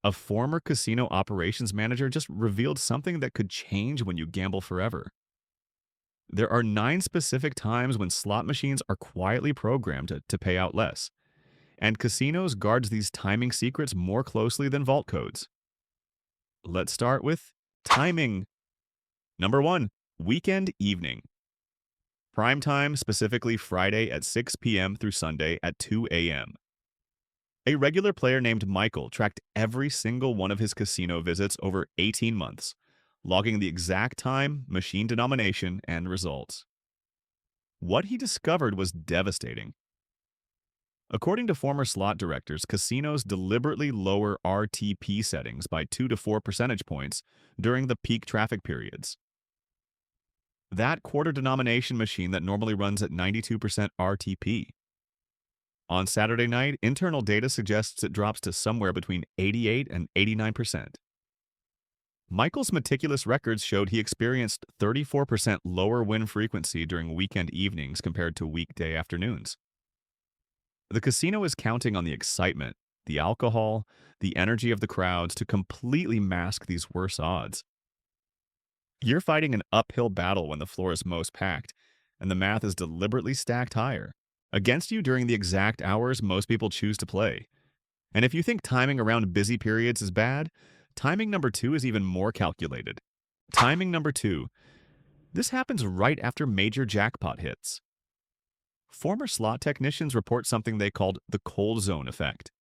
A former casino operations manager just revealed something that could change when you gamble forever. There are 9 specific times when slot machines are quietly programmed to pay out less, and casinos guards these timing secrets more closely than vault codes. Let's start with timing. Number 1, weekend evening. Prime time, specifically Friday at 6 p.m. through Sunday at 2 a.m. A regular player named Michael tracked every single one of his casino visits over 18 months, logging the exact time, machine denomination, and results. What he discovered was devastating. According to former slot directors, casinos deliberately lower RTP settings by 2 to 4 percentage points during the peak traffic periods. That quarter denomination machine that normally runs at 92% RTP. On Saturday night, internal data suggests it drops to somewhere between 88 and 89%. Michael's meticulous records showed he experienced 34% lower win frequency during weekend evenings compared to weekday afternoons. The casino is counting on the excitement, the alcohol, the energy of the crowds to completely mask these worse odds. You're fighting an uphill battle when the floor is most packed, and the math is deliberately stacked higher, against you during the exact hours most people choose to play. And if you think timing around busy periods is bad, timing number 2 is even more calculated. Timing number 2. This happens right after major jackpot hits. Former slot technicians report something they called the cold zone effect.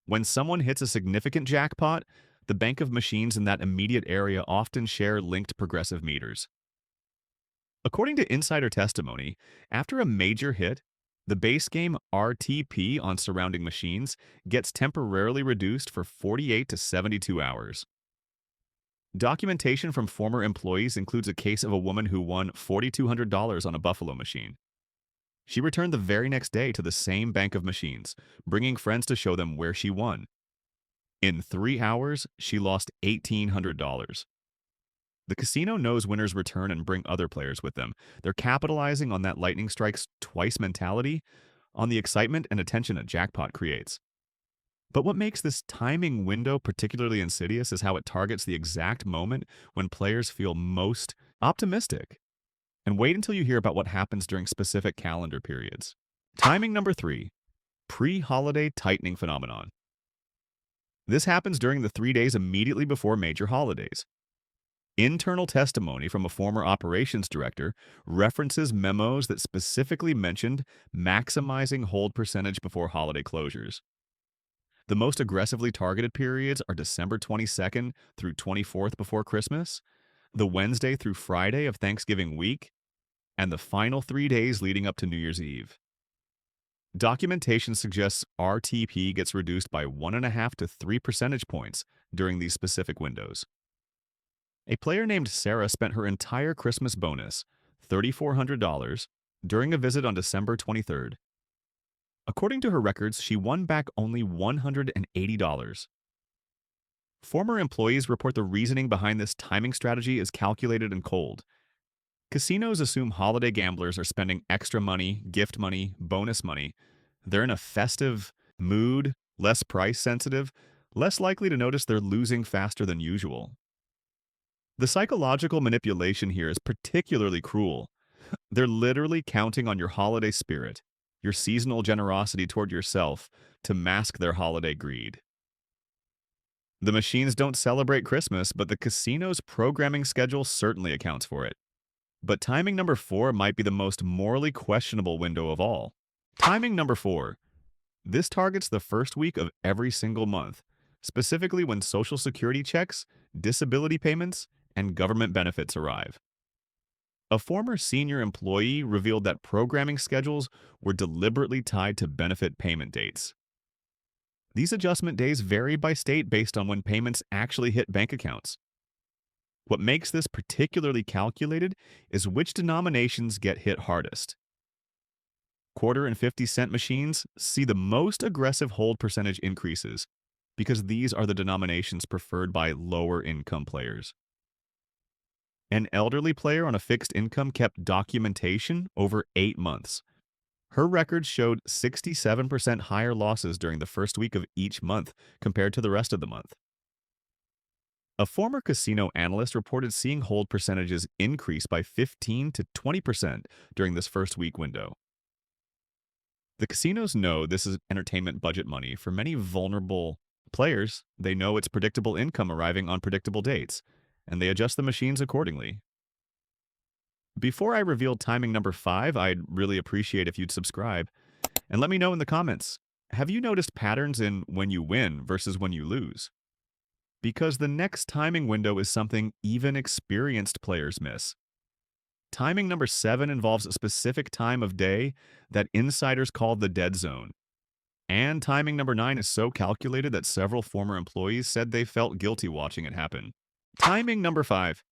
When someone hits a significant jackpot, the bank of machines in that immediate area often share linked progressive meters. According to insider testimony, after a major hit, the base game RTP on surrounding machines gets temporarily reduced for 48 to 72 hours. Documentation from former employees includes a case of a woman who won $4,200 on a Buffalo machine. She returned the very next day to the same bank of machines, bringing friends to show them where she won. In 3 hours, she lost $1,800. The casino knows winners return and bring other players with them. They're capitalizing on that lightning strikes twice mentality, on the excitement and attention a jackpot creates. But what makes this timing window particularly insidious is how it targets the exact moment when players feel most optimistic. And wait until you hear about what happens during specific calendar periods. Timing number 3, pre-holiday tightening phenomenon. This happens during the 3 days immediately before major holidays. Internal testimony from a former operations director references memos that specifically mentioned maximizing hold percentage before holiday closures. The most aggressively targeted periods are December 22nd through 24th before Christmas, the Wednesday through Friday of Thanksgiving week, and the final 3 days leading up to New Year's Eve. Documentation suggests RTP gets reduced by 1.5 to 3 percentage points during these specific windows. A player named Sarah spent her entire Christmas bonus, $3,400, during a visit on December 23rd. According to her records, she won back only $180. Former employees report the reasoning behind this timing strategy is calculated and cold. Casinos assume holiday gamblers are spending extra money, gift money, bonus money. They're in a festive mood, less price sensitive, less likely to notice they're losing faster than usual. The psychological manipulation here is particularly cruel. They're literally counting on your holiday spirit, your seasonal generosity toward yourself, to mask their holiday greed. The machines don't celebrate Christmas, but the casino's programming schedule certainly accounts for it. But timing number 4 might be the most morally questionable window of all. Timing number 4. This targets the first week of every single month, specifically when Social Security checks, disability payments, and government benefits arrive. A former senior employee revealed that programming schedules were deliberately tied to benefit payment dates. These adjustment days vary by state based on when payments actually hit bank accounts. What makes this particularly calculated is which denominations get hit hardest. Quarter and 50-cent machines see the most aggressive hold percentage increases because these are the denominations preferred by lower-income players. An elderly player on a fixed income kept documentation over 8 months. Her records showed 67% higher losses during the first week of each month compared to the rest of the month. A former casino analyst reported seeing hold percentages increase by 15 to 20% during this first week window. The casinos know this is entertainment budget money. For many vulnerable players, they know it's predictable income arriving on predictable dates, and they adjust the machines accordingly. Before I reveal timing number 5, I'd really appreciate if you'd subscribe and let me know in the comments. Have you noticed patterns in when you win versus when you lose? Because the next timing window is something even experienced players miss. Timing number 7 involves a specific time of day that insiders call the dead zone. And timing number 9 is so calculated that several former employees said they felt guilty watching it happen. Timing number 5,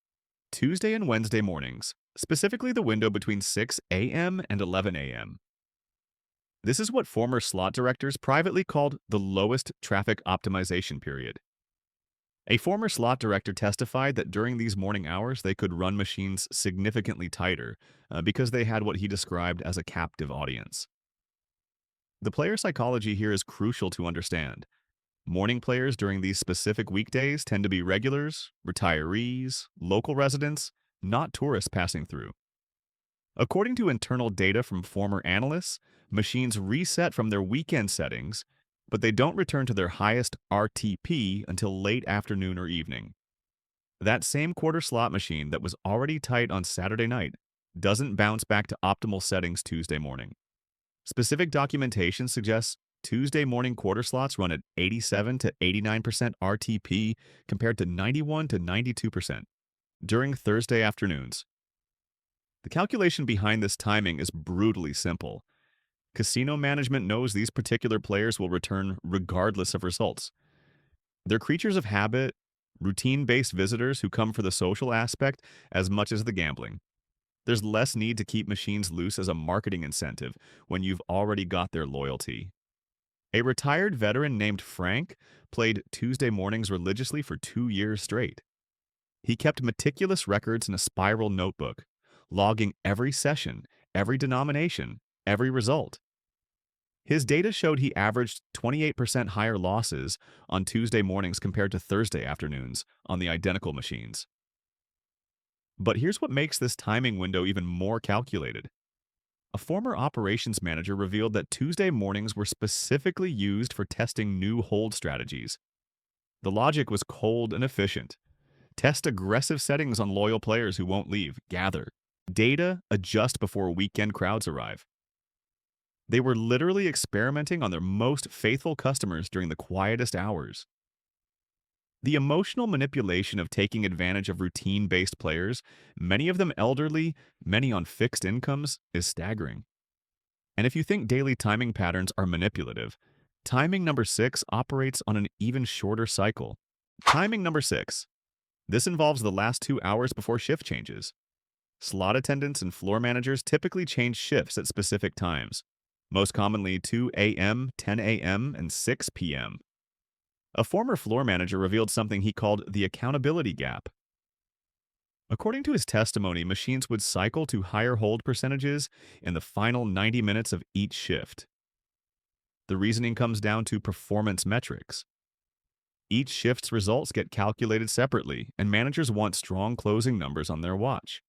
Tuesday and Wednesday mornings, specifically the window between 6 a.m. and 11 a.m. This is what former slot directors privately called the lowest traffic optimization period. A former slot director testified that during these morning hours, they could run machines significantly tighter because they had what he described as a captive audience. The player psychology here is crucial to understand. Morning players during these specific weekdays tend to be regulars, retirees, local residents, not tourists passing through. According to internal data from former analysts, machines reset from their weekend settings, but they don't return to their highest RTP until late afternoon or evening. That same quarter slot machine that was already tight on Saturday night doesn't bounce back to optimal settings Tuesday morning. Specific documentation suggests Tuesday morning quarter slots run at 87 to 89% RTP compared to 91 to 92% during Thursday afternoons. The calculation behind this timing is brutally simple. Casino management knows these particular players will return regardless of results. They're creatures of habit, routine-based visitors who come for the social aspect as much as the gambling. There's less need to keep machines loose as a marketing incentive when you've already got their loyalty. A retired veteran named Frank played Tuesday mornings religiously for 2 years straight. He kept meticulous records in a spiral notebook, logging every session, every denomination, every result. His data showed he averaged 28% higher losses on Tuesday mornings compared to Thursday afternoons on the identical machines. But here's what makes this timing window even more calculated. A former operations manager revealed that Tuesday mornings were specifically used for testing new hold strategies. The logic was cold and efficient. Test aggressive settings on loyal players who won't leave. Gather data, adjust before weekend crowds arrive. They were literally experimenting on their most faithful customers during the quietest hours. The emotional manipulation of taking advantage of routine-based players, many of them elderly, many on fixed incomes, is staggering. And if you think daily timing patterns are manipulative, timing number 6 operates on an even shorter cycle. Timing number 6. This involves the last 2 hours before shift changes. Slot attendants and floor managers typically change shifts at specific times, most commonly 2 a.m., 10 a.m., and 6 p.m. A former floor manager revealed something he called the accountability gap. According to his testimony, machines would cycle to higher hold percentages in the final 90 minutes of each shift. The reasoning comes down to performance metrics. Each shift's results get calculated separately, and managers want strong closing numbers on their watch.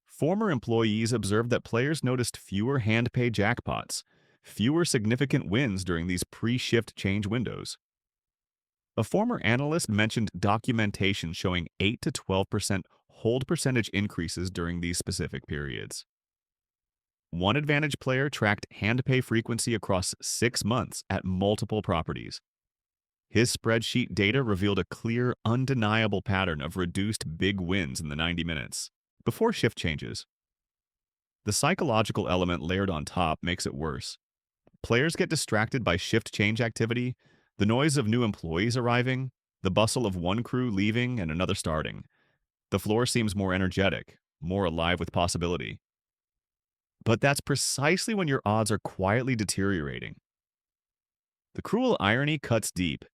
Former employees observed that players noticed fewer hand-pay jackpots, fewer significant wins during these pre-shift change windows. A former analyst mentioned documentation showing 8 to 12% hold percentage increases during these specific periods. One Advantage player tracked hand-pay frequency across 6 months at multiple properties. His spreadsheet data revealed a clear, undeniable pattern of reduced big wins in the 90 minutes before shift changes. The psychological element layered on top makes it worse. Players get distracted by shift change activity, the noise of new employees arriving, the bustle of one crew leaving and another starting. The floor seems more energetic, more alive with possibility. But that's precisely when your odds are quietly deteriorating. The cruel irony cuts deep.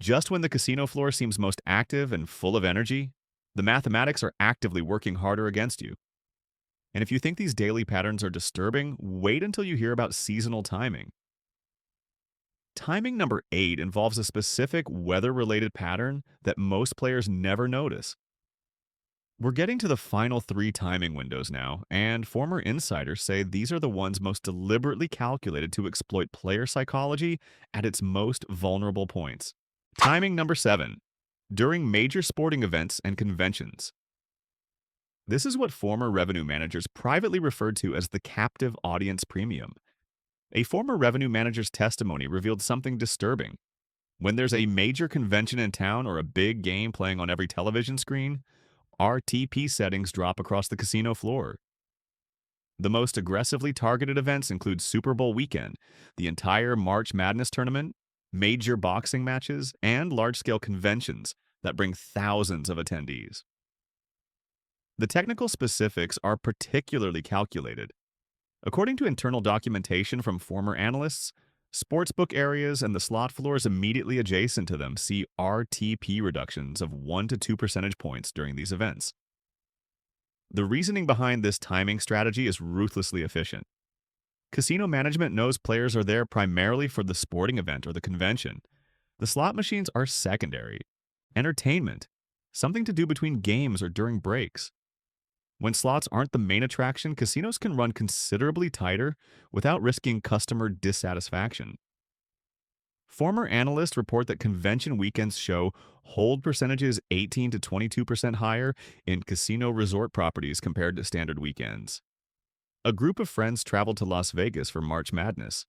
Just when the casino floor seems most active and full of energy, the mathematics are actively working harder against you. And if you think these daily patterns are disturbing, wait until you hear about seasonal timing. Timing number 8 involves a specific weather-related pattern that most players never notice. We're getting to the final 3 timing windows now, and former insiders say these are the ones most deliberately calculated to exploit player psychology at its most vulnerable points. Timing number 7. During major sporting events and conventions. This is what former revenue managers privately referred to as the captive audience premium. A former revenue manager's testimony revealed something disturbing. When there's a major convention in town or a big game playing on every television screen, RTP settings drop across the casino floor. The most aggressively targeted events include Super Bowl weekend, the entire March Madness tournament, major boxing matches, and large-scale conventions that bring thousands of attendees. The technical specifics are particularly calculated. According to internal documentation from former analysts, sportsbook areas and the slot floors immediately adjacent to them see RTP reductions of 1 to 2 percentage points during these events. The reasoning behind this timing strategy is ruthlessly efficient. Casino management knows players are there primarily for the sporting event or the convention. The slot machines are secondary. Entertainment, something to do between games or during breaks. When slots aren't the main attraction, casinos can run considerably tighter without risking customer dissatisfaction. Former analysts report that convention weekends show hold percentages 18 to 22% higher in casino resort properties compared to standard weekends. A group of friends traveled to Las Vegas for March Madness.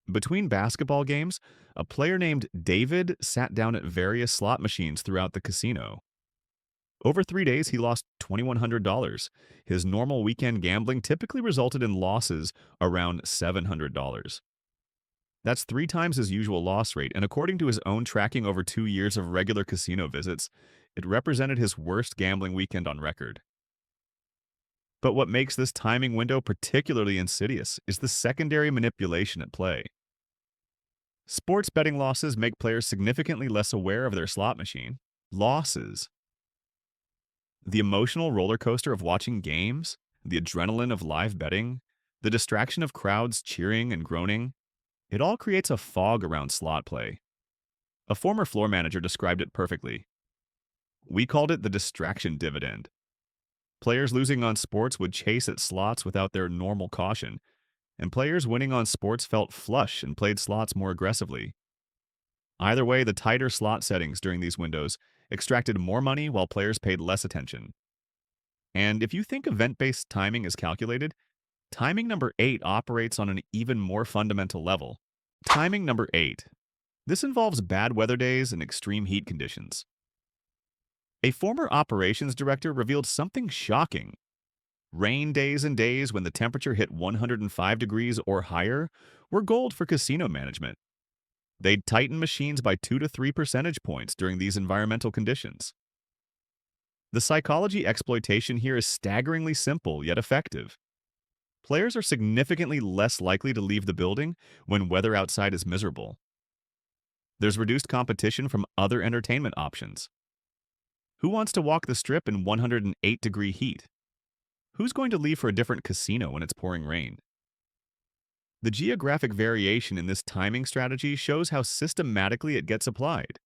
Between basketball games, a player named David sat down at various slot machines throughout the casino. Over 3 days, he lost $2,100. His normal weekend gambling typically resulted in losses around $700. That's 3 times his usual loss rate, and according to his own tracking over 2 years of regular casino visits, it represented his worst gambling weekend on record. But what makes this timing window particularly insidious is the secondary manipulation at play. Sports betting losses make players significantly less aware of their slot machine. Losses. The emotional roller coaster of watching games, the adrenaline of live betting, the distraction of crowds cheering and groaning, it all creates a fog around slot play. A former floor manager described it perfectly. We called it the distraction dividend. Players losing on sports would chase at slots without their normal caution, and players winning on sports felt flush and played slots more aggressively. Either way, the tighter slot settings during these windows extracted more money while players paid less attention. And if you think event-based timing is calculated, timing number 8 operates on an even more fundamental level. Timing number 8. This involves bad weather days and extreme heat conditions. A former operations director revealed something shocking. Rain days and days when the temperature hit 105 degrees or higher were gold for casino management. They'd tighten machines by 2 to 3 percentage points during these environmental conditions. The psychology exploitation here is staggeringly simple yet effective. Players are significantly less likely to leave the building when weather outside is miserable. There's reduced competition from other entertainment options. Who wants to walk the strip in 108-degree heat? Who's going to leave for a different casino when it's pouring rain? The geographic variation in this timing strategy shows how systematically it gets applied.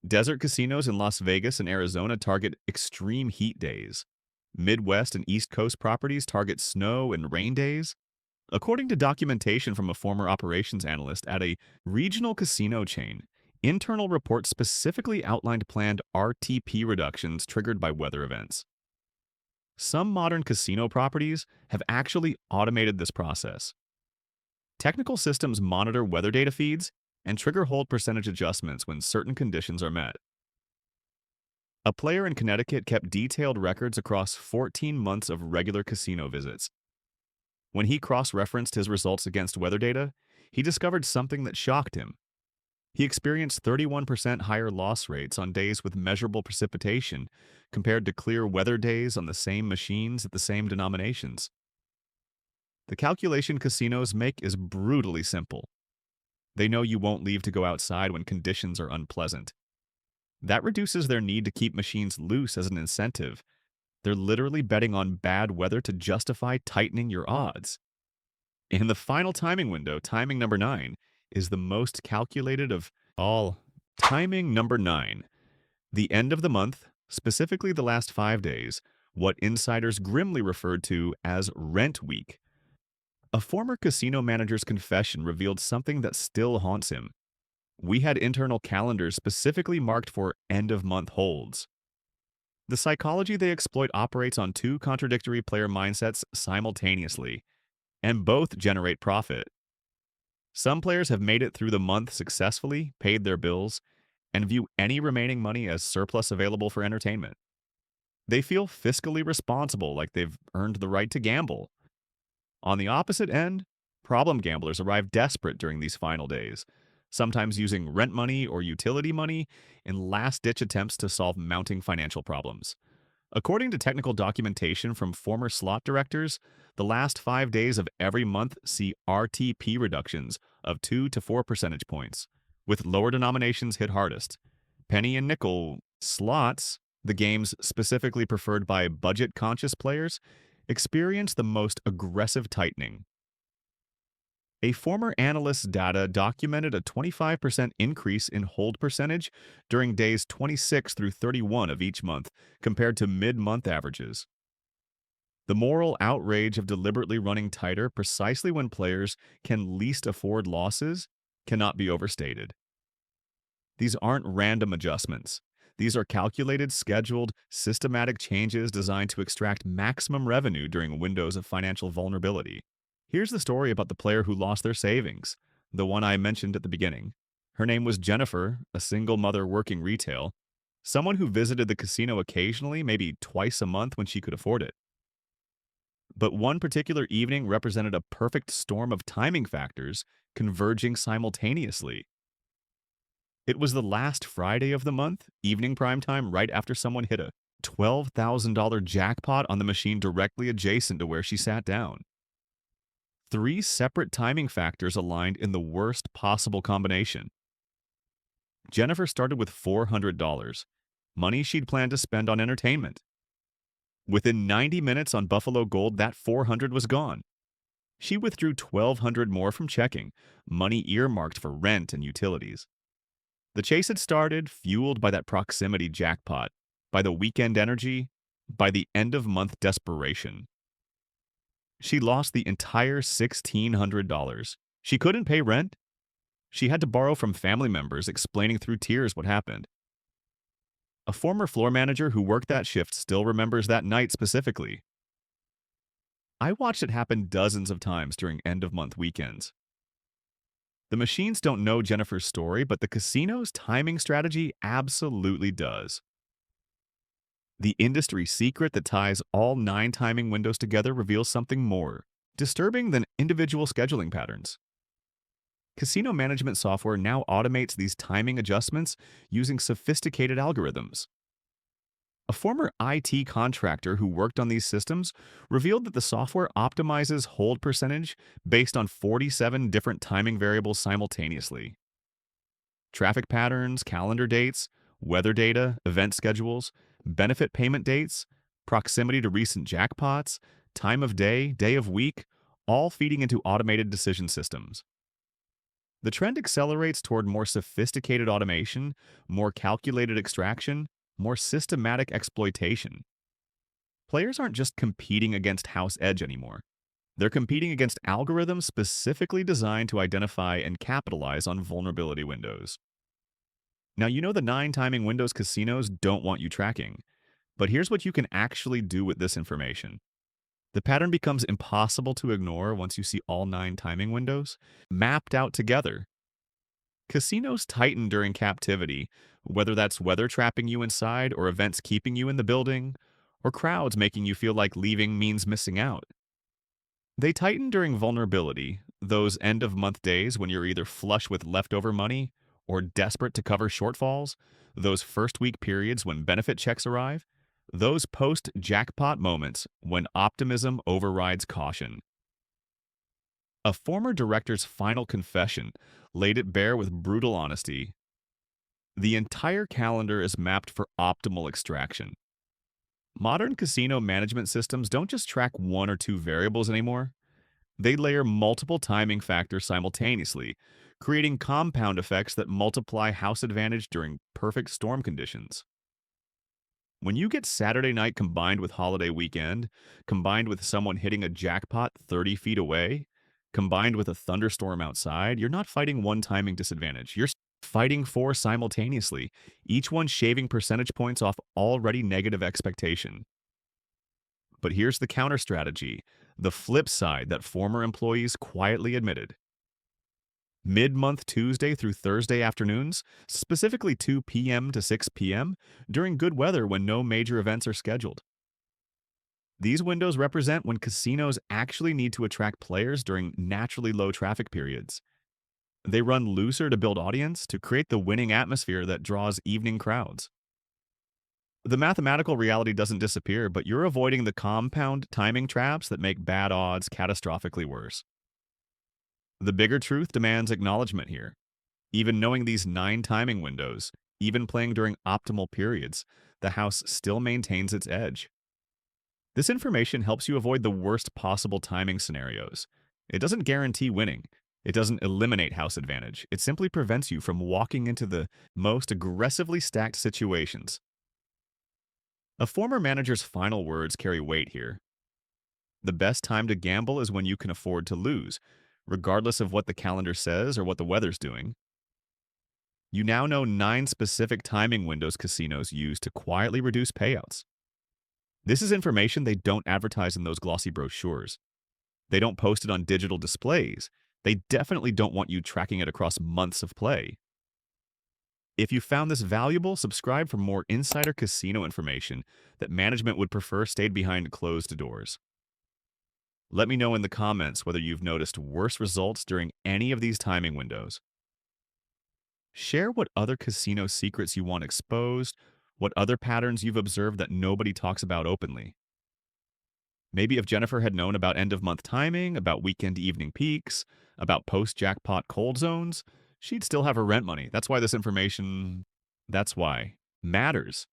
Desert casinos in Las Vegas and Arizona target extreme heat days. Midwest and East Coast properties target snow and rain days. According to documentation from a former operations analyst at a regional casino chain, internal reports specifically outlined planned RTP reductions triggered by weather events. Some modern casino properties have actually automated this process. Technical systems monitor weather data feeds and trigger hold percentage adjustments when certain conditions are met. A player in Connecticut kept detailed records across 14 months of regular casino visits. When he cross-referenced his results against weather data, he discovered something that shocked him. He experienced 31% higher loss rates on days with measurable precipitation compared to clear weather days on the same machines at the same denominations. The calculation casinos make is brutally simple. They know you won't leave to go outside when conditions are unpleasant. That reduces their need to keep machines loose as an incentive. They're literally betting on bad weather to justify tightening your odds. In the final timing window, timing number 9, is the most calculated of all. Timing number 9. The end of the month, specifically the last 5 days, what insiders grimly referred to as Rent Week. A former casino manager's confession revealed something that still haunts him. We had internal calendars specifically marked for end-of-month holds. The psychology they exploit operates on two contradictory player mindsets simultaneously, and both generate profit. Some players have made it through the month successfully, paid their bills, and view any remaining money as surplus available for entertainment. They feel fiscally responsible, like they've earned the right to gamble. On the opposite end, problem gamblers arrive desperate during these final days, sometimes using rent money or utility money in last-ditch attempts to solve mounting financial problems. According to technical documentation from former slot directors, the last 5 days of every month see RTP reductions of 2 to 4 percentage points, with lower denominations hit hardest. Penny and nickel slots, the games specifically preferred by budget-conscious players, experience the most aggressive tightening. A former analyst's data documented a 25% increase in hold percentage during days 26 through 31 of each month compared to mid-month averages. The moral outrage of deliberately running tighter precisely when players can least afford losses cannot be overstated. These aren't random adjustments. These are calculated, scheduled, systematic changes designed to extract maximum revenue during windows of financial vulnerability. Here's the story about the player who lost their savings, the one I mentioned at the beginning. Her name was Jennifer, a single mother working retail, someone who visited the casino occasionally, maybe twice a month when she could afford it. But one particular evening represented a perfect storm of timing factors converging simultaneously. It was the last Friday of the month, evening prime time, right after someone hit a $12,000 jackpot on the machine directly adjacent to where she sat down. 3 separate timing factors aligned in the worst possible combination. Jennifer started with $400, money she'd planned to spend on entertainment. Within 90 minutes on Buffalo Gold, that $400 was gone. She withdrew $1,200 more from checking, money earmarked for rent and utilities. The chase had started, fueled by that proximity jackpot, by the weekend energy, by the end-of-month desperation. She lost the entire $1,600. She couldn't pay rent. She had to borrow from family members, explaining through tears what happened. A former floor manager who worked that shift still remembers that night specifically. I watched it happen dozens of times during end-of-month weekends. The machines don't know Jennifer's story, but the casino's timing strategy absolutely does. The industry secret that ties all 9 timing windows together reveals something more disturbing than individual scheduling patterns. Casino management software now automates these timing adjustments using sophisticated algorithms. A former IT contractor who worked on these systems revealed that the software optimizes hold percentage based on 47 different timing variables simultaneously. Traffic patterns, calendar dates, weather data, event schedules, benefit payment dates, proximity to recent jackpots, time of day, day of week, all feeding into automated decision systems. The trend accelerates toward more sophisticated automation, more calculated extraction, more systematic exploitation. Players aren't just competing against House Edge anymore. They're competing against algorithms specifically designed to identify and capitalize on vulnerability windows. Now, you know the 9 timing windows casinos don't want you tracking, but here's what you can actually do with this information. The pattern becomes impossible to ignore once you see all 9 timing windows mapped out together. Casinos tighten during captivity, whether that's weather trapping you inside or events keeping you in the building, or crowds making you feel like leaving means missing out. They tighten during vulnerability, those end-of-month days when you're either flush with leftover money or desperate to cover shortfalls, those first-week periods when benefit checks arrive, those post-jackpot moments when optimism overrides caution. A former director's final confession laid it bare with brutal honesty. The entire calendar is mapped for optimal extraction. Modern casino management systems don't just track 1 or 2 variables anymore. They layer multiple timing factors simultaneously, creating compound effects that multiply house advantage during perfect storm conditions. When you get Saturday night combined with holiday weekend, combined with someone hitting a jackpot 30 feet away, combined with a thunderstorm outside, you're not fighting one timing disadvantage. You're fighting four simultaneously, each one shaving percentage points off already negative expectation. But here's the counter strategy, the flip side that former employees quietly admitted. Mid-month Tuesday through Thursday afternoons, specifically 2 p.m. to 6 p.m., during good weather when no major events are scheduled. These windows represent when casinos actually need to attract players during naturally low traffic periods. They run looser to build audience to create the winning atmosphere that draws evening crowds. The mathematical reality doesn't disappear, but you're avoiding the compound timing traps that make bad odds catastrophically worse. The bigger truth demands acknowledgement here. Even knowing these 9 timing windows, even playing during optimal periods, the house still maintains its edge. This information helps you avoid the worst possible timing scenarios. It doesn't guarantee winning. It doesn't eliminate house advantage. It simply prevents you from walking into the most aggressively stacked situations. A former manager's final words carry weight here. The best time to gamble is when you can afford to lose, regardless of what the calendar says or what the weather's doing. You now know 9 specific timing windows casinos use to quietly reduce payouts. This is information they don't advertise in those glossy brochures. They don't post it on digital displays. They definitely don't want you tracking it across months of play. If you found this valuable, subscribe for more insider casino information that management would prefer stayed behind closed doors. Let me know in the comments whether you've noticed worse results during any of these timing windows. Share what other casino secrets you want exposed, what other patterns you've observed that nobody talks about openly. Maybe if Jennifer had known about end-of-month timing, about weekend evening peaks, about post-jackpot cold zones, she'd still have her rent money. That's why this information, that's why, matters.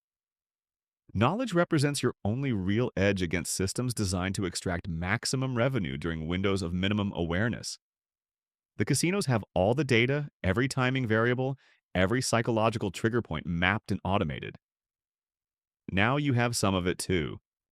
Knowledge represents your only real edge against systems designed to extract maximum revenue during windows of minimum awareness. The casinos have all the data, every timing variable, every psychological trigger point mapped and automated. Now you have some of it too.